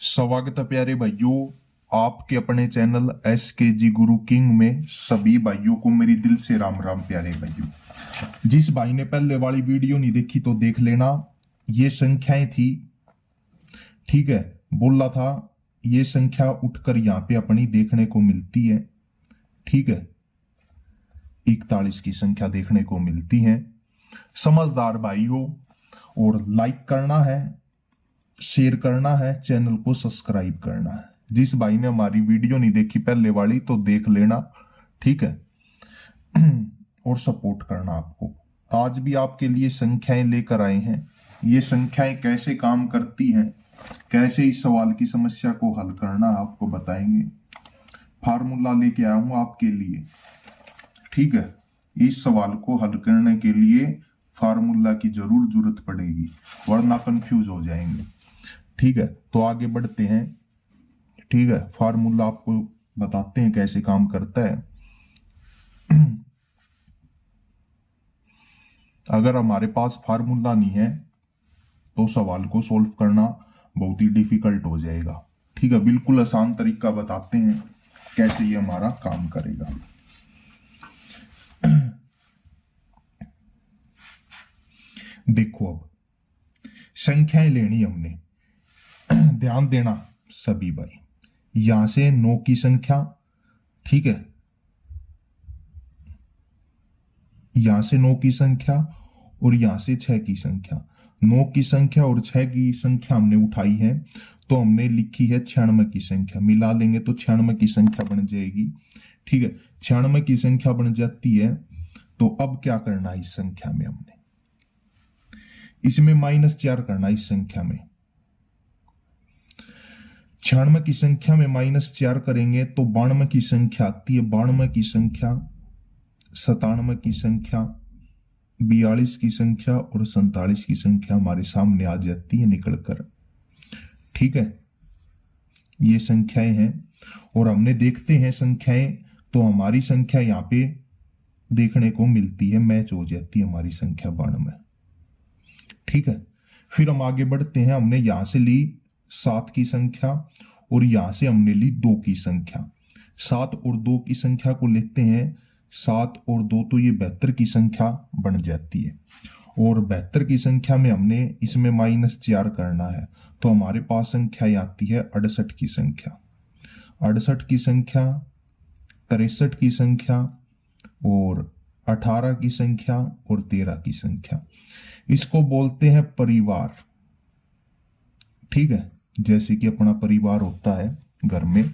स्वागत है प्यारे भाइयों, आपके अपने चैनल SKG गुरु किंग में सभी भाइयों को मेरी दिल से राम राम। प्यारे भाइयों, जिस भाई ने पहले वाली वीडियो नहीं देखी तो देख लेना। ये संख्याएं थी, ठीक है, बोला था ये संख्या उठकर यहाँ पे अपनी देखने को मिलती है, ठीक है, 41 की संख्या देखने को मिलती है। समझदार भाई हो और लाइक करना है, शेयर करना है, चैनल को सब्सक्राइब करना है। जिस भाई ने हमारी वीडियो नहीं देखी पहले वाली तो देख लेना, ठीक है, और सपोर्ट करना। आपको आज भी आपके लिए संख्याएं लेकर आए हैं। ये संख्याएं कैसे काम करती हैं, कैसे इस सवाल की समस्या को हल करना आपको बताएंगे। फार्मूला लेके आया हूं आपके लिए, ठीक है। इस सवाल को हल करने के लिए फार्मूला की जरूरत पड़ेगी, वरना कंफ्यूज हो जाएंगे, ठीक है। तो आगे बढ़ते हैं, ठीक है। फार्मूला आपको बताते हैं कैसे काम करता है। अगर हमारे पास फार्मूला नहीं है तो सवाल को सॉल्व करना बहुत ही डिफिकल्ट हो जाएगा, ठीक है। बिल्कुल आसान तरीका बताते हैं कैसे ये हमारा काम करेगा। देखो, अब संख्याएं लेनी हमने, ध्यान देना सभी भाई। यहां से 9 की संख्या, ठीक है, यहां से 9 की संख्या और यहां से 6 की संख्या। 9 की संख्या और 6 की संख्या हमने उठाई है तो हमने लिखी है 96 की संख्या। मिला लेंगे तो 96 की संख्या बन जाएगी, ठीक है। 96 की संख्या बन जाती है तो अब क्या करना है, इस संख्या में हमने इसमें -4 करना। इस संख्या में 96 की संख्या में -4 करेंगे तो 92 की संख्या आती है। 92 की संख्या, 97 की संख्या, 42 की संख्या और 47 की संख्या हमारे सामने आ जाती है निकलकर, ठीक है। ये संख्याएं हैं और हमने देखते हैं संख्याएं, तो हमारी संख्या यहां पे देखने को मिलती है, मैच हो जाती है हमारी संख्या 92, ठीक है। फिर हम आगे बढ़ते हैं। हमने यहां से ली 7 की संख्या और यहां से हमने ली 2 की संख्या। 7 और 2 की संख्या को लेते हैं, 7 और 2 तो ये 72 की संख्या बन जाती है। और 72 की संख्या में हमने इसमें -4 करना है तो हमारे पास संख्या आती है 68 की संख्या। 68 की संख्या, 63 की संख्या और 18 की संख्या और 13 की संख्या। इसको बोलते हैं परिवार, ठीक है। जैसे कि अपना परिवार होता है घर में,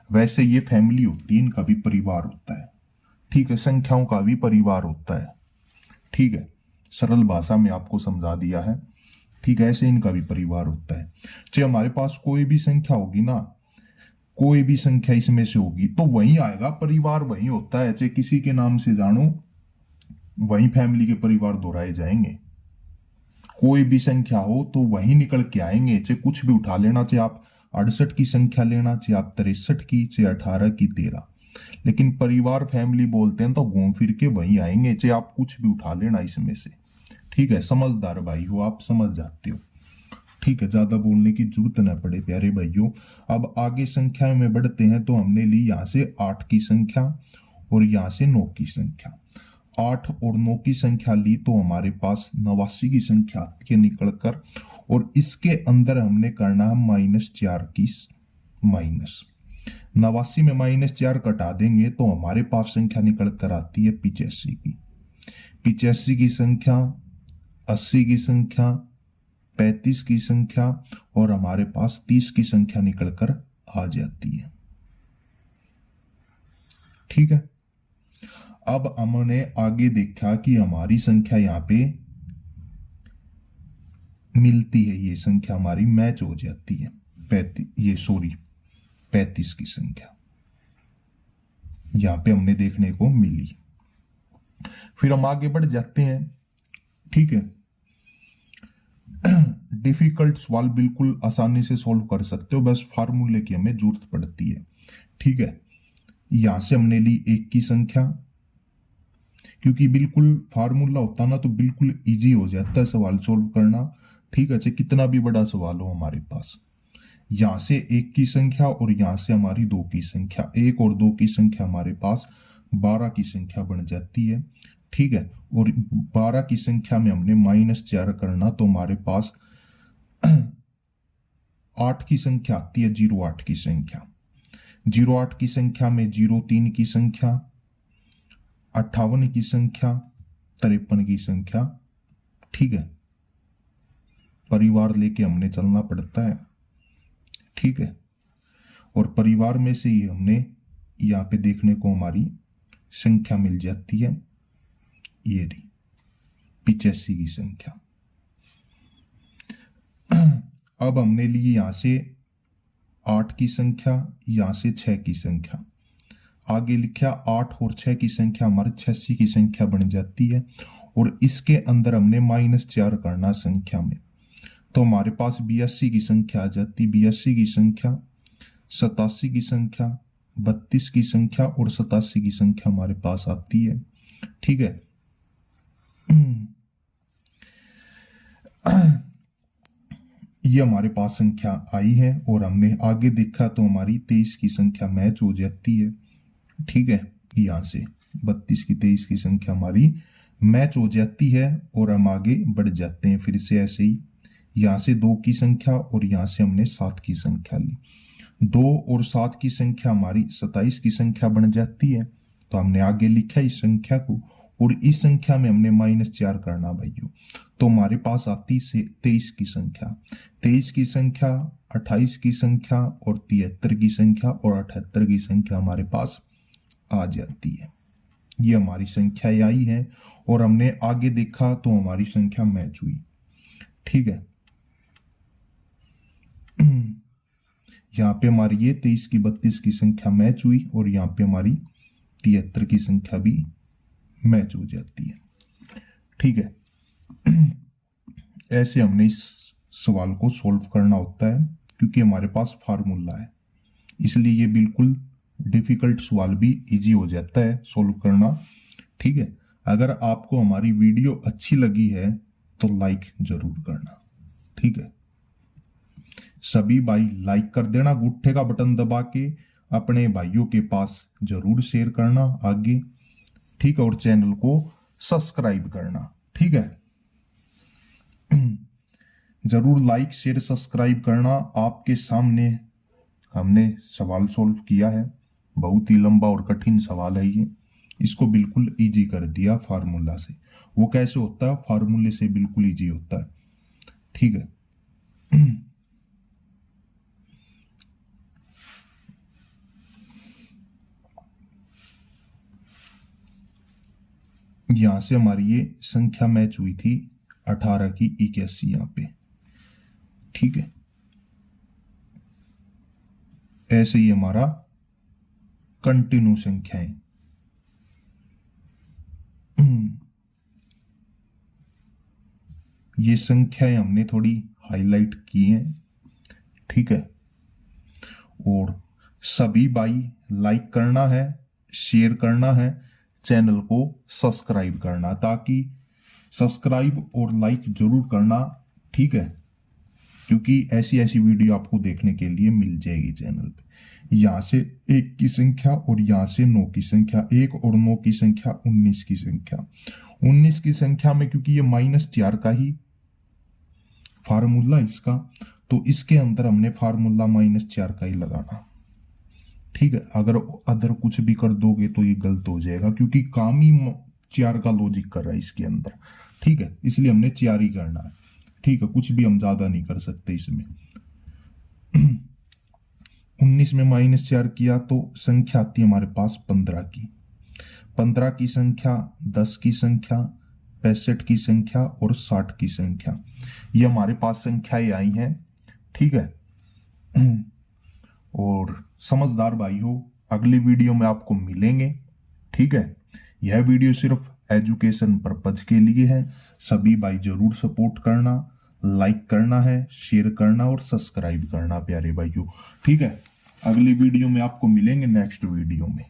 वैसे ये फैमिली होती है, इनका भी परिवार होता है, ठीक है। संख्याओं का भी परिवार होता है, ठीक है। सरल भाषा में आपको समझा दिया है, ठीक है। ऐसे इनका भी परिवार होता है। चाहे हमारे पास कोई भी संख्या होगी ना, कोई भी संख्या इसमें से होगी तो वही आएगा, परिवार वही होता है। चाहे किसी के नाम से जानो, वही फैमिली के परिवार दोहराए जाएंगे। कोई भी संख्या हो तो वही निकल के आएंगे, चाहे कुछ भी उठा लेना, चाहे आप 68 की संख्या लेना, चाहे आप 63 की, चाहे 18 की, 13, लेकिन परिवार फैमिली बोलते हैं तो घूम फिर के वही आएंगे, चाहे आप कुछ भी उठा लेना इसमें से, ठीक है। समझदार भाई हो, आप समझ जाते हो, ठीक है। ज्यादा बोलने की जरूरत ना पड़े प्यारे भाइयों। अब आगे संख्या में बढ़ते हैं तो हमने ली यहां से 8 की संख्या और यहां से 9 की संख्या। 8 और 9 की संख्या ली तो हमारे पास 89 की संख्या आती है निकलकर, और इसके अंदर हमने करना है -4 की माइनस। 89 में -4 कटा देंगे तो हमारे पास संख्या निकल कर आती है 85 की। 85 की संख्या, 80 की संख्या, 35 की संख्या और हमारे पास 30 की संख्या निकलकर आ जाती है, ठीक है। अब हमने आगे देखा कि हमारी संख्या यहां पे मिलती है, ये संख्या हमारी मैच हो जाती है। 35 की संख्या यहां पे हमने देखने को मिली। फिर हम आगे बढ़ जाते हैं, ठीक है। डिफिकल्ट सवाल बिल्कुल आसानी से सॉल्व कर सकते हो, बस फार्मूले की हमें जरूरत पड़ती है, ठीक है। यहां से हमने ली 1 की संख्या, क्योंकि बिल्कुल फार्मूला होता ना तो बिल्कुल इजी हो जाता है सवाल सॉल्व करना, ठीक है। चाहे कितना भी बड़ा सवाल हो हमारे पास। यहां से 1 की संख्या और यहां से हमारी 2 की संख्या, 1 और 2 की संख्या हमारे पास 12 की संख्या बन जाती है। ठीक है, और 12 की संख्या में हमने -4 करना तो हमारे पास 8 की संख्या आती है, 08 की संख्या। 08 की संख्या में 03 की संख्या, 58 की संख्या, 53 की संख्या। ठीक है, परिवार लेके हमने चलना पड़ता है। ठीक है, और परिवार में से ही हमने यहाँ पे देखने को हमारी संख्या मिल जाती है, ये रही 85 की संख्या। अब हमने ली यहां से 8 की संख्या, यहां से 6 की संख्या, आगे लिखा 8 और 6 की संख्या हमारे 86 की संख्या बन जाती है, और इसके अंदर हमने -4 करना संख्या में, तो हमारे पास 82 की संख्या आ जाती। 82 की संख्या, 87 की संख्या, 32 की संख्या और 87 की संख्या हमारे पास आती है। ठीक है, ये हमारे पास संख्या आई है, और हमने आगे देखा तो हमारी 23 की संख्या मैच हो जाती है। ठीक है, यहां से 32 की 23 की संख्या हमारी मैच हो जाती है, और हम आगे बढ़ जाते हैं फिर से ऐसे ही। यहां से 2 की संख्या और यहां से हमने 7 की संख्या ली। 2 और 7 की संख्या हमारी 27 की संख्या बन जाती है, तो हमने आगे लिखा इस संख्या को, और इस संख्या में हमने -4 करना भाइयों, तो हमारे पास आती से 23 की संख्या। 23 की संख्या, 28 की संख्या और 73 की संख्या और 78 की संख्या हमारे पास आ जाती है। ये हमारी संख्या आई है, और हमने आगे देखा तो हमारी संख्या मैच हुई। ठीक है, यहाँ पे हमारी ये 23 की 32 की संख्या मैच हुई, और यहाँ पे हमारी 73 की संख्या भी मैच हो जाती है। ठीक है, ऐसे हमने इस सवाल को सॉल्व करना होता है, क्योंकि हमारे पास फार्मूला है, इसलिए ये बिल्कुल डिफिकल्ट सवाल भी इजी हो जाता है सॉल्व करना। ठीक है, अगर आपको हमारी वीडियो अच्छी लगी है तो लाइक जरूर करना। ठीक है, सभी भाई लाइक कर देना, गुट्ठे का बटन दबा के अपने भाइयों के पास जरूर शेयर करना आगे। ठीक है, और चैनल को सब्सक्राइब करना। ठीक है, जरूर लाइक शेयर सब्सक्राइब करना। आपके सामने हमने सवाल सॉल्व किया है, बहुत ही लंबा और कठिन सवाल है ये, इसको बिल्कुल इजी कर दिया फार्मूला से। वो कैसे होता है, फार्मूले से बिल्कुल इजी होता है। ठीक है, यहां से हमारी ये संख्या मैच हुई थी 18 की 81 यहां पे। ठीक है, ऐसे ही हमारा कंटिन्यू संख्याएं, ये संख्याएं हमने थोड़ी हाईलाइट की हैं। ठीक है, और सभी भाई लाइक करना है, शेयर करना है, चैनल को सब्सक्राइब करना, ताकि सब्सक्राइब और लाइक जरूर करना। ठीक है, क्योंकि ऐसी ऐसी वीडियो आपको देखने के लिए मिल जाएगी चैनल पे। यहां से 1 की संख्या और यहां से 9 की संख्या, 1 और 9 की संख्या 19 की संख्या। 19 की संख्या में क्योंकि ये -4 का ही फार्मूला इसका, तो इसके अंदर हमने फार्मूला -4 का ही लगाना। ठीक है, अगर अदर कुछ भी कर दोगे तो ये गलत हो जाएगा, क्योंकि काम ही 4 का लॉजिक कर रहा है इसके अंदर। ठीक है, इसलिए हमने 4 ही करना है। ठीक है, कुछ भी हम ज्यादा नहीं कर सकते इसमें। 19 में -4 किया तो संख्या आती है हमारे पास 15 की। 15 की संख्या, 10 की संख्या, 65 की संख्या और 60 की संख्या, ये हमारे पास संख्याएं आई हैं। ठीक है, और समझदार भाई हो, अगली वीडियो में आपको मिलेंगे। ठीक है, यह वीडियो सिर्फ एजुकेशन पर्पज के लिए है। सभी भाई जरूर सपोर्ट करना, लाइक करना है, शेयर करना और सब्सक्राइब करना प्यारे भाइयों। ठीक है, अगली वीडियो में आपको मिलेंगे नेक्स्ट वीडियो में।